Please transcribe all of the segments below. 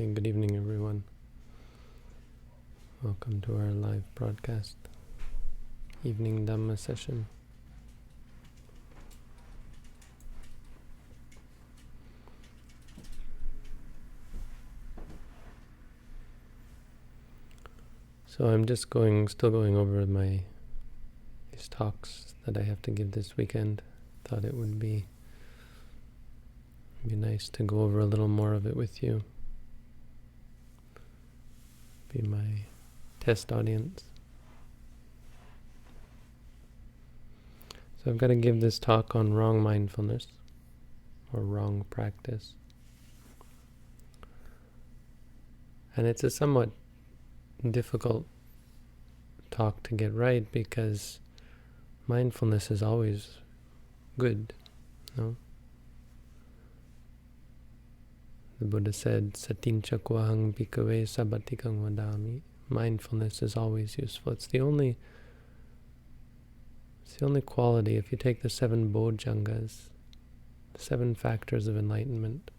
Okay, good evening everyone. Welcome to our live broadcast, evening Dhamma session. So I'm just still going over these talks that I have to give this weekend. Thought it would be nice to go over a little more of it with you. Be my test audience. So I've got to give this talk on wrong mindfulness or wrong practice. And it's a somewhat difficult talk to get right because mindfulness is always good, no? The Buddha said, Satincha kwahang bhikkhave sabbatikang vadami. Mindfulness is always useful. It's the only quality. If you take the 7 bojjhangas, the 7 factors of enlightenment,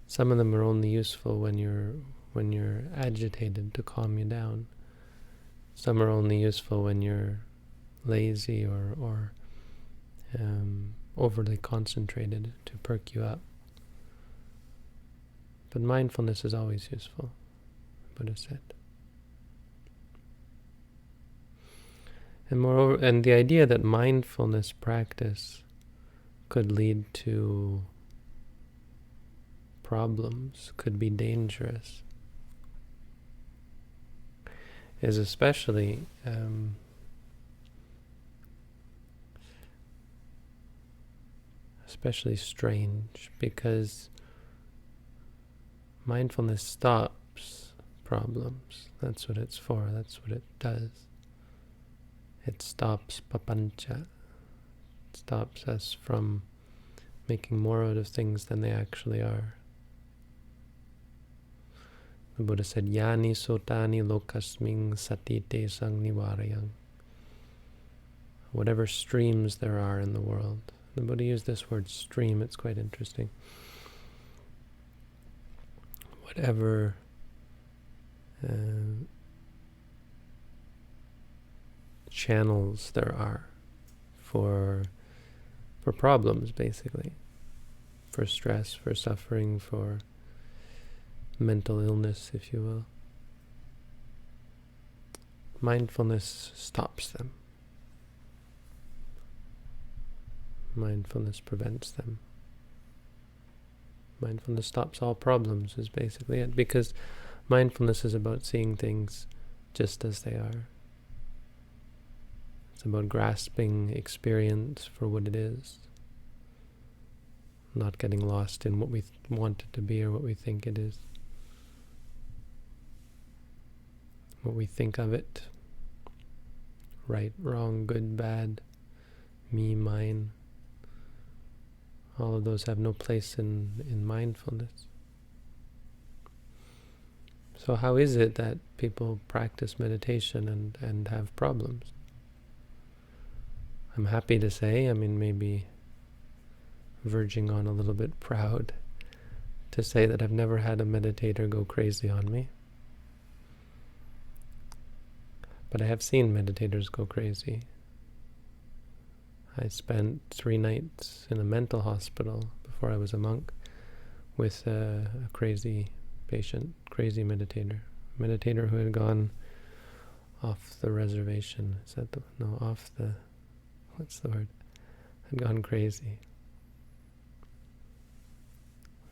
some of them are only useful when you're agitated to calm you down. Some are only useful when you're lazy or overly concentrated to perk you up. But mindfulness is always useful, the Buddha said. And moreover, and the idea that mindfulness practice could lead to problems, could be dangerous, is especially strange because mindfulness stops problems. That's what it's for. That's what it does. It stops papancha. It stops us from making more out of things than they actually are. The Buddha said, Yani sotani lokasming sati te sang nivarayang. Whatever streams there are in the world. The Buddha used this word stream. It's quite interesting. Whatever channels there are for problems, basically, for stress, for suffering, for mental illness, if you will. Mindfulness stops them. Mindfulness prevents them. Mindfulness stops all problems is basically it, because mindfulness is about seeing things just as they are. It's about grasping experience for what it is, not getting lost in what we want it to be or what we think it is, what we think of it, right, wrong, good, bad, me, mine. All of those have no place in mindfulness. So how is it that people practice meditation and have problems? I'm happy to say, maybe verging on a little bit proud, to say that I've never had a meditator go crazy on me. But I have seen meditators go crazy. I spent 3 nights in a mental hospital before I was a monk with a crazy patient, crazy meditator who had gone off the reservation. Had gone crazy.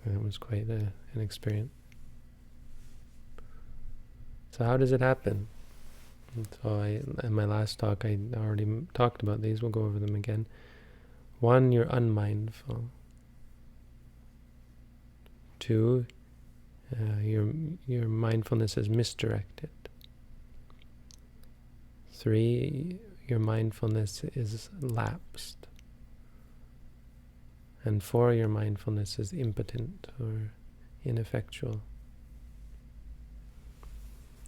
And it was quite an experience. So how does it happen? So in my last talk, I already talked about these. We'll go over them again. 1, you're unmindful. 2, your mindfulness is misdirected. 3, your mindfulness is lapsed. And 4, your mindfulness is impotent or ineffectual.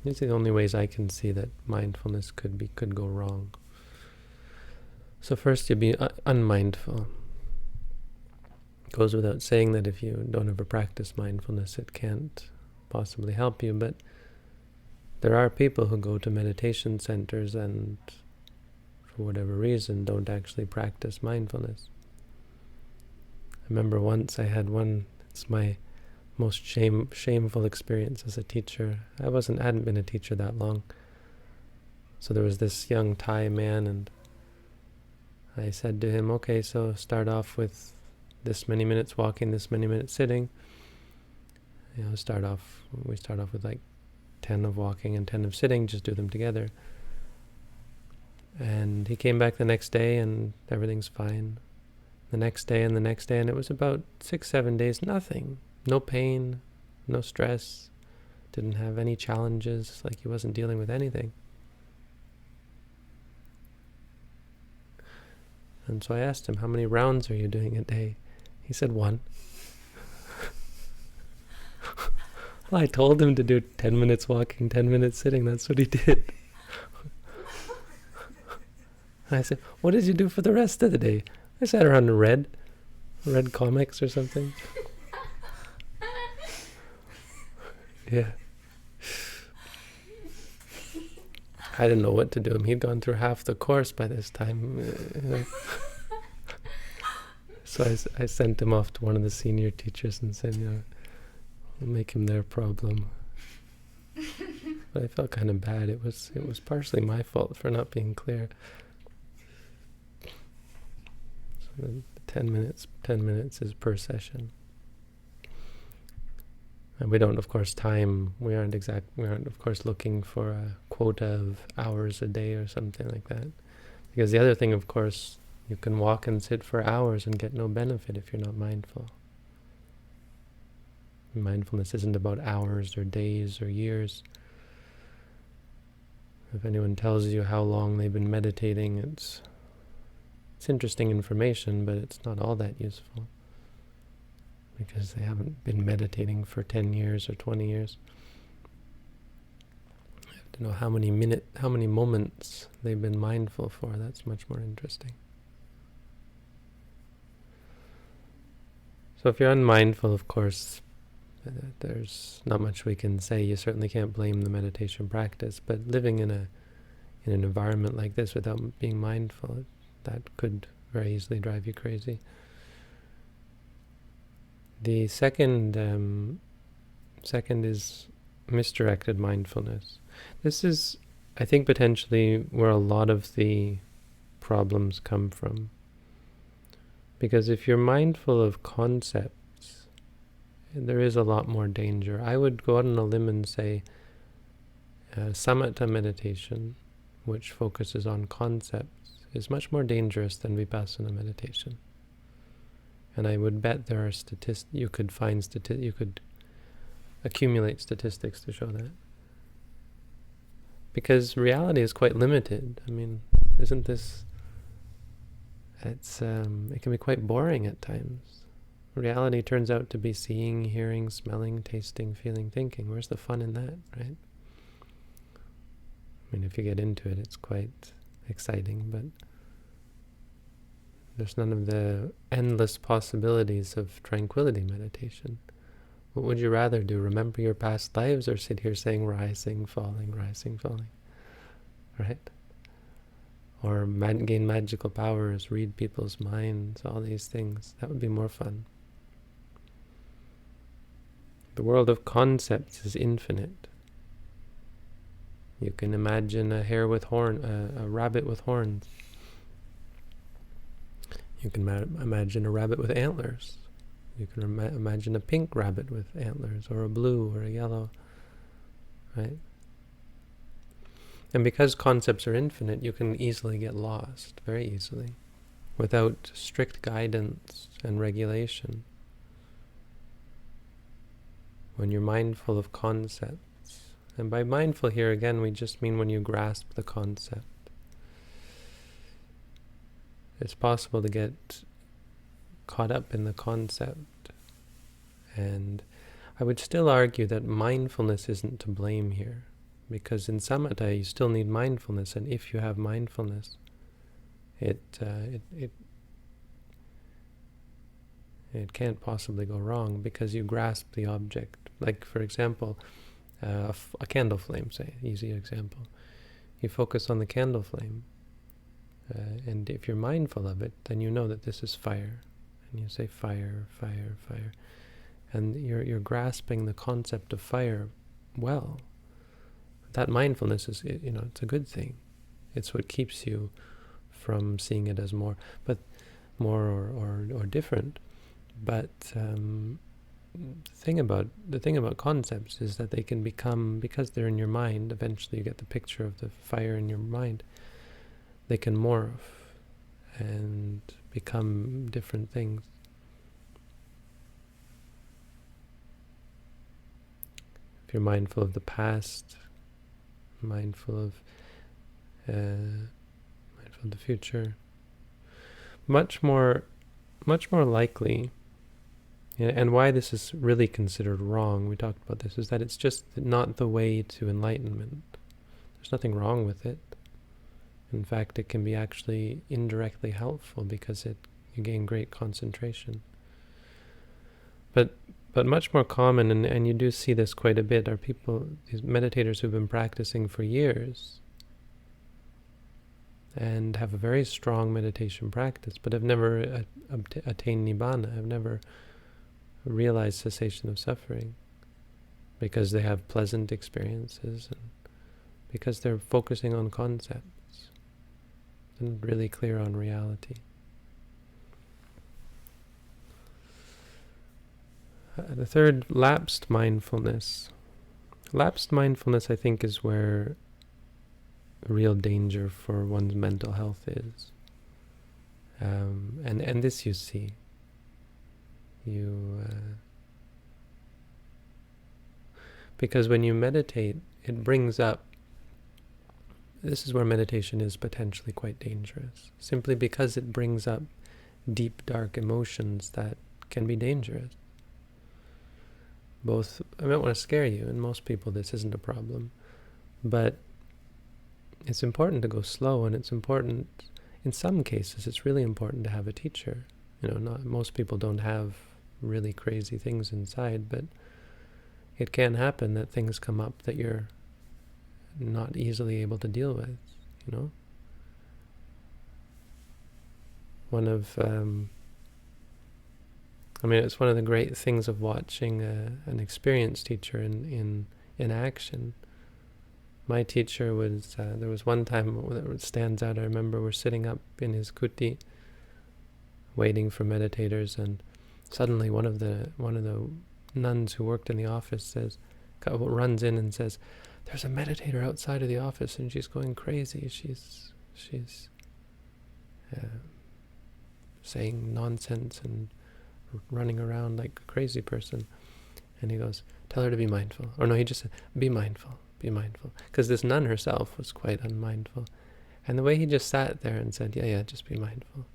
These are the only ways I can see that mindfulness could go wrong. So first, you'll be unmindful. It goes without saying that if you don't ever practice mindfulness, it can't possibly help you, but there are people who go to meditation centers and, for whatever reason, don't actually practice mindfulness. I remember once I had it's my most shameful experience as a teacher. I hadn't been a teacher that long. So there was this young Thai man, and I said to him, okay, so start off with this many minutes walking, this many minutes sitting. We start off with like 10 of walking and 10 of sitting, just do them together. And he came back the next day and everything's fine. The next day and the next day, and it was about 6-7 days, nothing. No pain, no stress, didn't have any challenges, like he wasn't dealing with anything. And so I asked him, how many rounds are you doing a day? He said 1. Well, I told him to do 10 minutes walking, 10 minutes sitting. That's what he did. I said, what did you do for the rest of the day? I sat around and read comics or something. Yeah. I didn't know what to do. He'd gone through half the course by this time. So I sent him off to one of the senior teachers and said, we'll make him their problem. But I felt kind of bad. It was partially my fault for not being clear. So the 10 minutes is per session. And we don't, of course, we aren't of course looking for a quota of hours a day or something like that. Because the other thing, of course, you can walk and sit for hours and get no benefit if you're not mindful. Mindfulness isn't about hours or days or years. If anyone tells you how long they've been meditating, it's interesting information, but it's not all that useful. Because they haven't been meditating for 10 years or 20 years. You have to know how many moments they've been mindful for. That's much more interesting. So if you're unmindful, of course, there's not much we can say. You certainly can't blame the meditation practice, but living in an environment like this without being mindful, that could very easily drive you crazy. The second is misdirected mindfulness. This is, I think, potentially where a lot of the problems come from. Because if you're mindful of concepts, there is a lot more danger. I would go out on a limb and say samatha meditation, which focuses on concepts, is much more dangerous than vipassana meditation. And I would bet there are you could accumulate statistics to show that. Because reality is quite limited. I mean, isn't this... it can be quite boring at times. Reality turns out to be seeing, hearing, smelling, tasting, feeling, thinking. Where's the fun in that, right? I mean, if you get into it, it's quite exciting, but there's none of the endless possibilities of tranquility meditation. What would you rather do? Remember your past lives, or sit here saying rising, falling, right? Or gain magical powers, read people's minds, all these things. That would be more fun. The world of concepts is infinite. You can imagine a rabbit with horns. You can imagine a rabbit with antlers. You can imagine a pink rabbit with antlers, or a blue, or a yellow, right? And because concepts are infinite, you can easily get lost, very easily, without strict guidance and regulation. When you're mindful of concepts, and by mindful here again, we just mean when you grasp the concept. It's possible to get caught up in the concept. And I would still argue that mindfulness isn't to blame here. Because in samatha you still need mindfulness, and if you have mindfulness, it It can't possibly go wrong because you grasp the object. Like, for example, a candle flame, say, easy example. You focus on the candle flame, and if you're mindful of it, then you know that this is fire. And you say fire, fire, fire. And you're grasping the concept of fire well. That mindfulness is, it's a good thing. It's what keeps you from seeing it as more or different. But the thing about concepts is that they can become, because they're in your mind, eventually you get the picture of the fire in your mind, they can morph and become different things. If you're mindful of the past, mindful of the future, much more likely. And why this is really considered wrong, we talked about this, is that it's just not the way to enlightenment. There's nothing wrong with it. In fact, it can be actually indirectly helpful because you gain great concentration. But much more common, and you do see this quite a bit, are these meditators who've been practicing for years and have a very strong meditation practice, but have never attained Nibbana, have never realized cessation of suffering, because they have pleasant experiences and because they're focusing on concepts and really clear on reality. The third, lapsed mindfulness. Lapsed mindfulness, I think, is where real danger for one's mental health is. And this you see. Because when you meditate, it brings up, this is where meditation is potentially quite dangerous, simply because it brings up deep, dark emotions that can be dangerous. I don't want to scare you, and most people this isn't a problem, but it's important to go slow, and it's important, in some cases, it's really important to have a teacher. Not most people don't have really crazy things inside, but it can happen that things come up that you're not easily able to deal with, it's one of the great things of watching an experienced teacher in action. My teacher was, there was one time that stands out, I remember we're sitting up in his kuti waiting for meditators, and suddenly one of the nuns who worked in the office runs in and says, "There's a meditator outside of the office and she's going crazy. She's saying nonsense and running around like a crazy person." And he goes, "Tell her to be mindful." Or no, he just said, "Be mindful, be mindful." Because this nun herself was quite unmindful. And the way he just sat there and said, yeah, just be mindful.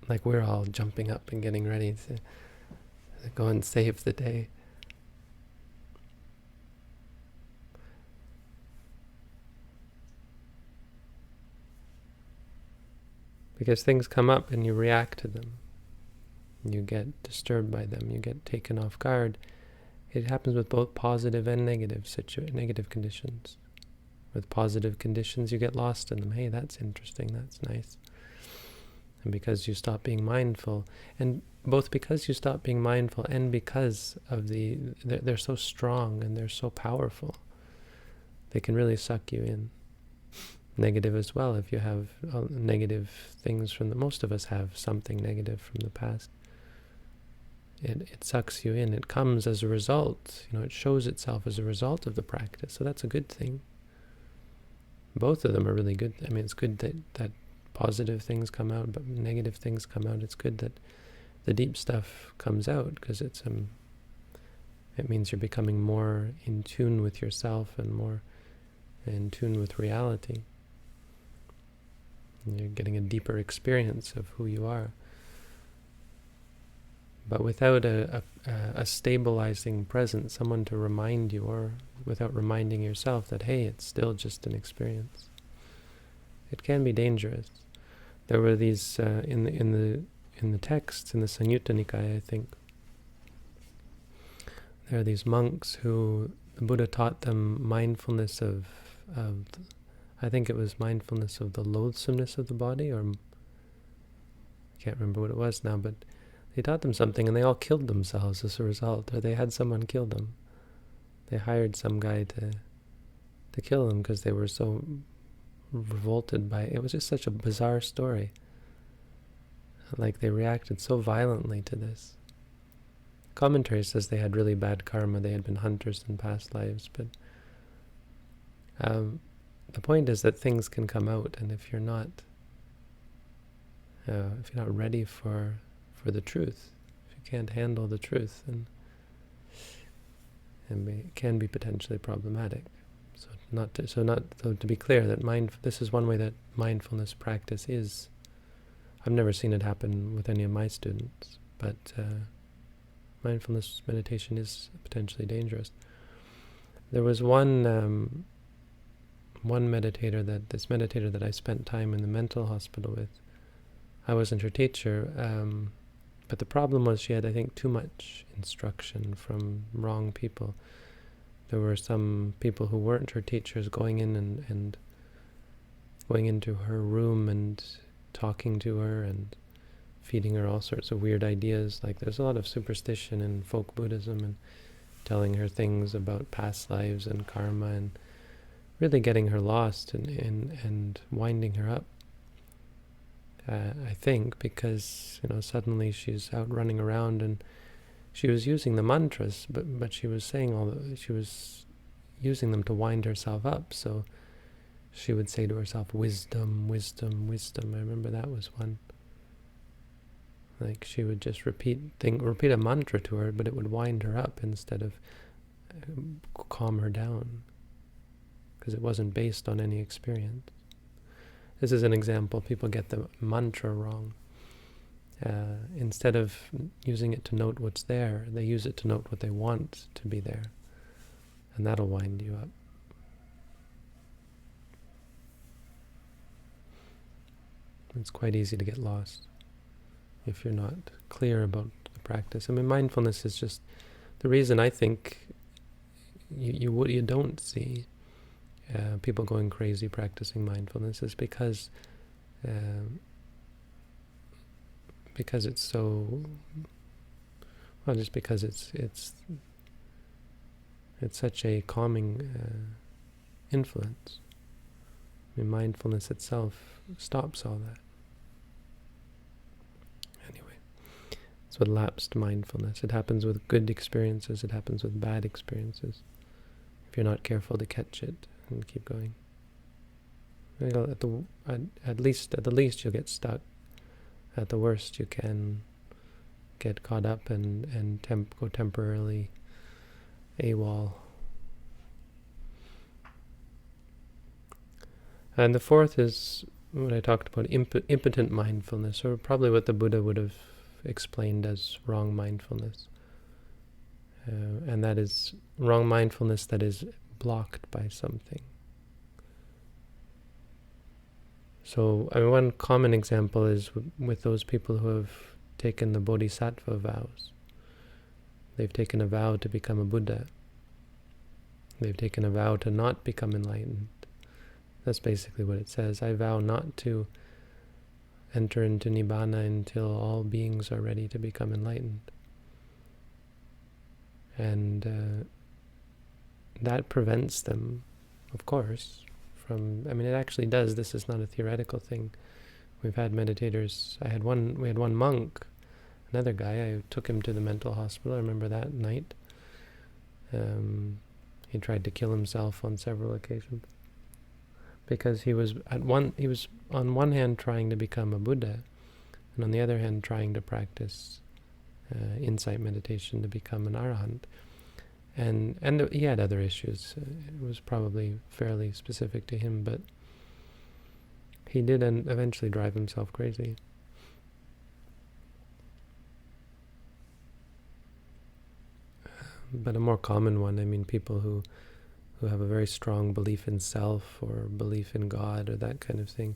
Like we're all jumping up and getting ready to go and save the day. Because things come up and you react to them. You get disturbed by them. You get taken off guard. It happens with both positive and negative conditions. With positive conditions, you get lost in them. Hey, that's interesting. That's nice. And because you stop being mindful, and both because you stop being mindful and because of they're so strong and they're so powerful, they can really suck you in. Negative as well, if you have negative things most of us have something negative from the past. It sucks you in. It comes as a result, it shows itself as a result of the practice. So that's a good thing. Both of them are really good. It's good that positive things come out, but negative things come out. It's good that the deep stuff comes out, because it means you're becoming more in tune with yourself and more in tune with reality. And you're getting a deeper experience of who you are. But without a stabilizing presence, someone to remind you, or without reminding yourself that, hey, it's still just an experience, it can be dangerous. There were these in in the texts, in the Samyutta Nikaya, I think, there are these monks who the Buddha taught them mindfulness of I think it was mindfulness of the loathsomeness of the body, or I can't remember what it was now, but they taught them something and they all killed themselves as a result, or they had someone kill them. They hired some guy to kill them because they were so revolted by it. It was just such a bizarre story. Like, they reacted so violently to this. Commentary says they had really bad karma, they had been hunters in past lives, but the point is that things can come out, and if you're not ready for the truth, if you can't handle the truth, then it can be potentially problematic. So to be clear, that this is one way that mindfulness practice is. I've never seen it happen with any of my students, but mindfulness meditation is potentially dangerous. There was one meditator that I spent time in the mental hospital with. I wasn't her teacher, but the problem was she had, I think, too much instruction from wrong people. There were some people who weren't her teachers going in and going into her room and talking to her and feeding her all sorts of weird ideas. Like, there's a lot of superstition in folk Buddhism, and telling her things about past lives and karma, and really getting her lost and winding her up. I think because suddenly she's out running around, and she was using the mantras, but she was saying she was using them to wind herself up. So she would say to herself, "Wisdom, wisdom, wisdom." I remember that was one. Like, she would just repeat a mantra to her, but it would wind her up instead of calm her down, because it wasn't based on any experience. This is an example. People get the mantra wrong. Instead of using it to note what's there, they use it to note what they want to be there, and that'll wind you up. It's quite easy to get lost if you're not clear about the practice. I mean, mindfulness is just the reason I think you don't see people going crazy practicing mindfulness is because it's so, well, just because it's such a calming influence. I mean, mindfulness itself stops all that. Anyway, it's what lapsed mindfulness. It happens with good experiences. It happens with bad experiences. If you're not careful to catch it and keep going, at the least you'll get stuck. At the worst, you can get caught up and go temporarily AWOL. And the fourth is what I talked about, impotent mindfulness, or probably what the Buddha would have explained as wrong mindfulness. And that is wrong mindfulness that is blocked by something. So, I mean, one common example is with those people who have taken the bodhisattva vows. They've taken a vow to become a Buddha. They've taken a vow to not become enlightened. That's basically what it says. I vow not to enter into Nibbana until all beings are ready to become enlightened. And that prevents them, of course, from, I mean, it actually does. This is not a theoretical thing. We've had meditators. We had one monk, another guy. I took him to the mental hospital. I remember that night. He tried to kill himself on several occasions because he was on one hand trying to become a Buddha, and on the other hand trying to practice insight meditation to become an Arahant. And he had other issues. It was probably fairly specific to him, but he did eventually drive himself crazy. But a more common one, I mean, people who have a very strong belief in self or belief in God or that kind of thing,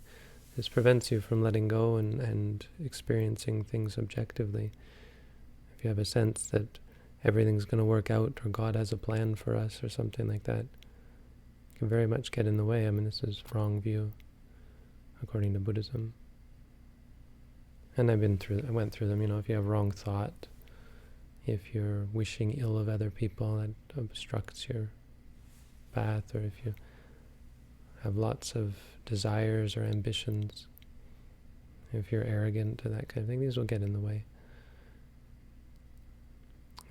This prevents you from letting go and experiencing things objectively. If you have a sense that everything's going to work out, or God has a plan for us, or something like that, it can very much get in the way. I mean, this is wrong view, according to Buddhism. And I went through them. If you have wrong thought, if you're wishing ill of other people, that obstructs your path, or if you have lots of desires or ambitions, if you're arrogant or that kind of thing, these will get in the way.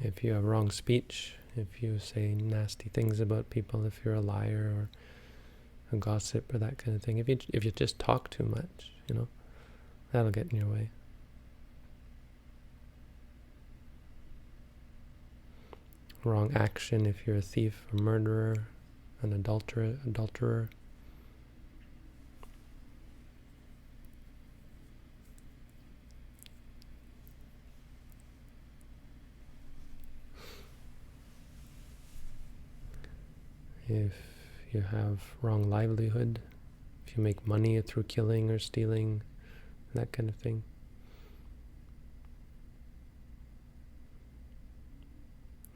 If you have wrong speech, if you say nasty things about people, if you're a liar or a gossip or that kind of thing, if you just talk too much, that'll get in your way. Wrong action, if you're a thief, a murderer, an adulterer. If you have wrong livelihood, if you make money through killing or stealing, that kind of thing.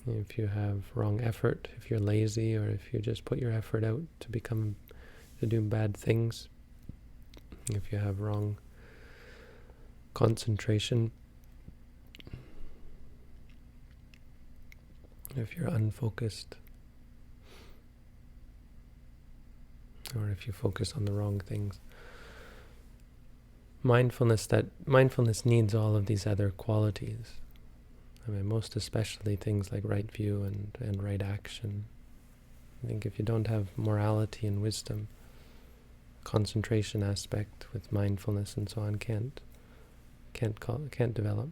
If you have wrong effort, if you're lazy, or if you just put your effort out to do bad things. If you have wrong concentration. If you're unfocused. Or if you focus on the wrong things. Mindfulness needs all of these other qualities. I mean, most especially things like right view and right action. I think if you don't have morality and wisdom, concentration aspect with mindfulness and so on can't develop.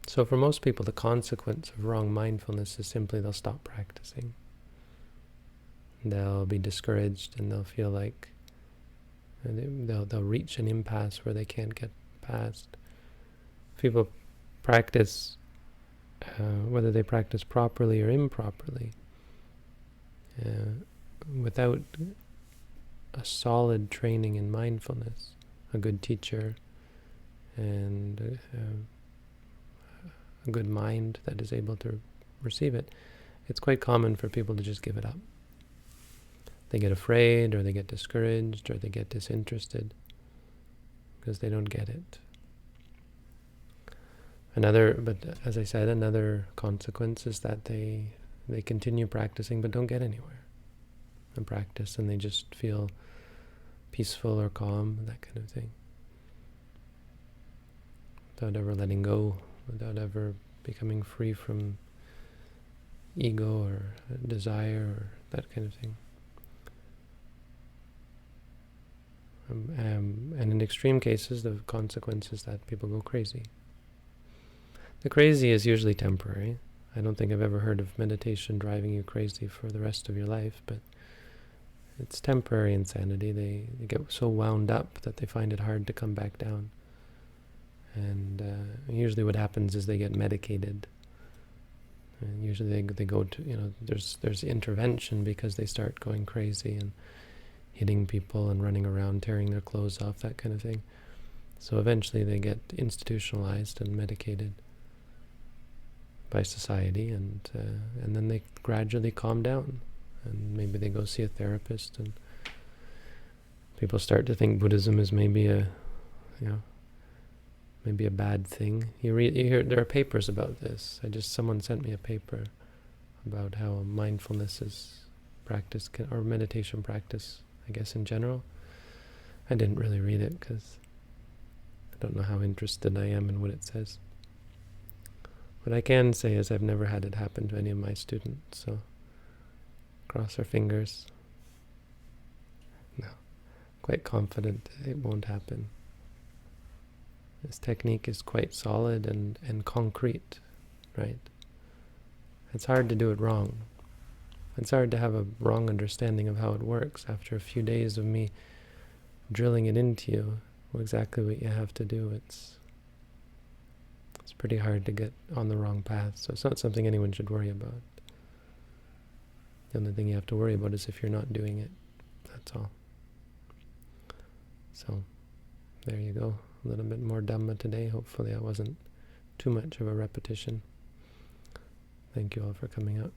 So for most people, the consequence of wrong mindfulness is simply they'll stop practicing. They'll be discouraged, and they'll feel like they'll reach an impasse where they can't get past. People practice, whether they practice properly or improperly, without a solid training in mindfulness, a good teacher, and a good mind that is able to receive it, it's quite common for people to just give it up. They get afraid, or they get discouraged, or they get disinterested because they don't get it. But as I said, another consequence is that they continue practicing but don't get anywhere. And practice, and they just feel peaceful or calm, that kind of thing, without ever letting go, without ever becoming free from ego or desire or that kind of thing. And in extreme cases, the consequence is that people go crazy. The crazy is usually temporary. I don't think I've ever heard of meditation driving you crazy for the rest of your life, but it's temporary insanity. They get so wound up that they find it hard to come back down. And usually what happens is they get medicated. And usually they go to, there's intervention because they start going crazy and hitting people and running around, tearing their clothes off, that kind of thing. So eventually they get institutionalized and medicated by society, and then they gradually calm down, and maybe they go see a therapist, and people start to think Buddhism is maybe a bad thing. You hear there are papers about this. Someone sent me a paper about how mindfulness is practice, or meditation practice, I guess in general. I didn't really read it because I don't know how interested I am in what it says. What I can say is I've never had it happen to any of my students, so cross our fingers. No, quite confident it won't happen. This technique is quite solid and concrete, right? It's hard to do it wrong. It's hard to have a wrong understanding of how it works after a few days of me drilling it into you, exactly what you have to do. It's pretty hard to get on the wrong path, so it's not something anyone should worry about. The only thing you have to worry about is if you're not doing it. That's all. So, there you go. A little bit more Dhamma today. Hopefully I wasn't too much of a repetition. Thank you all for coming out.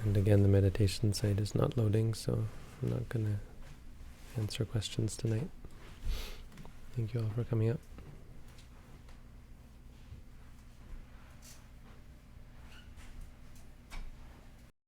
And again, the meditation site is not loading, so I'm not going to answer questions tonight. Thank you all for coming out.